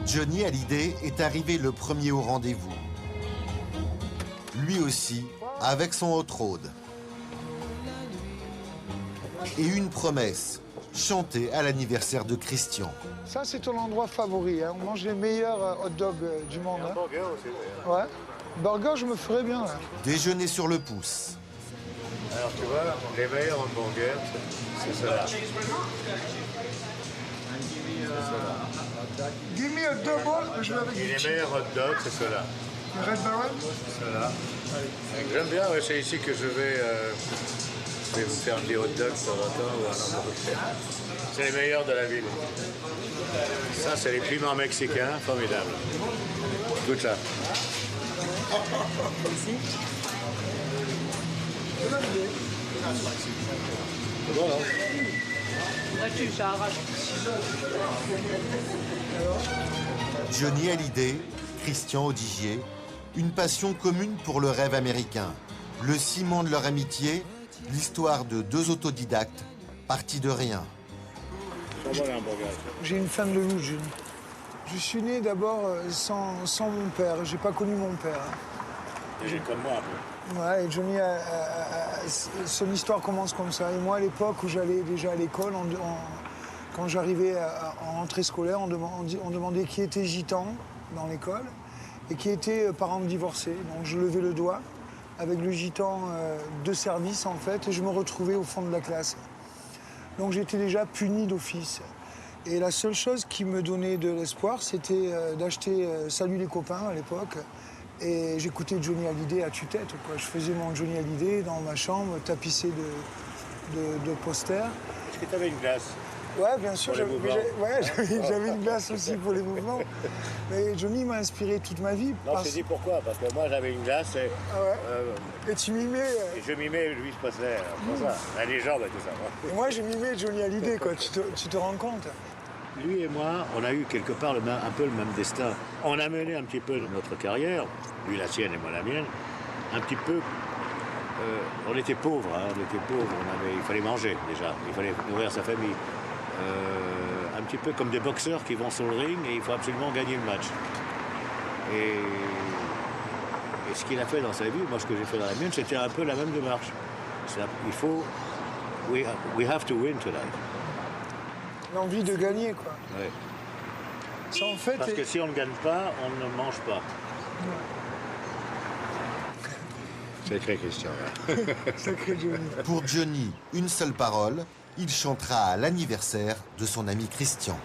Johnny Hallyday est arrivé le premier au rendez-vous. Lui aussi, avec son hot rod. Et une promesse, chanter à l'anniversaire de Christian. Ça, c'est ton endroit favori. Hein. On mange les meilleurs hot dogs du monde. Hein. Burger aussi. Ouais. Burger, je me ferais bien. Là. Déjeuner sur le pouce. Alors tu vois, les meilleurs hamburgers, c'est cela. Give me a double, je veux avec Et du les cheese. meilleurs hot dogs, c'est cela. Red Baron. Cela. J'aime bien, ouais, c'est ici que je vais vous faire un petit hot dog de temps en temps ou un hamburger. C'est les meilleurs de la ville. Ça, c'est les piments mexicains, formidable. Goûte ça. Voilà. Là-dessus, ça arrache. Johnny Hallyday, Christian Audigier, une passion commune pour le rêve américain. Le ciment de leur amitié, l'histoire de deux autodidactes partis de rien. J'ai une femme de loup, Johnny. Je suis né d'abord sans mon père. J'ai pas connu mon père. J'ai comme moi un peu. Ouais, et Johnny, son histoire commence comme ça. Et moi, à l'époque où j'allais déjà à l'école, quand j'arrivais en rentrée scolaire, on demandait qui était gitan dans l'école et qui était parent divorcé. Donc je levais le doigt avec le gitan de service, en fait, et je me retrouvais au fond de la classe. Donc j'étais déjà puni d'office. Et la seule chose qui me donnait de l'espoir, c'était d'acheter Salut les copains à l'époque. Et j'écoutais Johnny Hallyday à tue-tête, quoi. Je faisais mon Johnny Hallyday dans ma chambre, tapissé de posters. Est-ce que tu avais une glace? Ouais, bien sûr, Pour les mouvements. j'avais une glace aussi pour les mouvements. Mais Johnny m'a inspiré toute ma vie. Non, je te dis pourquoi. Parce que moi, j'avais une glace et, Ah ouais. Et tu mimais. et je mimais Louis Presley. Pour ça. La légende et tout ça. Et moi, j'ai mimé Johnny Hallyday, quoi. Tu te rends compte? Lui et moi, on a eu quelque part un peu le même destin. On a mené un petit peu notre carrière, lui la sienne et moi la mienne, un petit peu. On était pauvres, hein, il fallait manger déjà, il fallait nourrir sa famille. Un petit peu comme des boxeurs qui vont sur le ring et il faut absolument gagner le match. Et ce qu'il a fait dans sa vie, moi ce que j'ai fait dans la mienne, c'était un peu la même démarche. Il faut. We have to win tonight. L'envie de gagner, quoi. Ouais. Ça, en fait, Parce que si on ne gagne pas, on ne mange pas. Sacré Christian. sacré Johnny. Pour Johnny, une seule parole, il chantera à l'anniversaire de son ami Christian.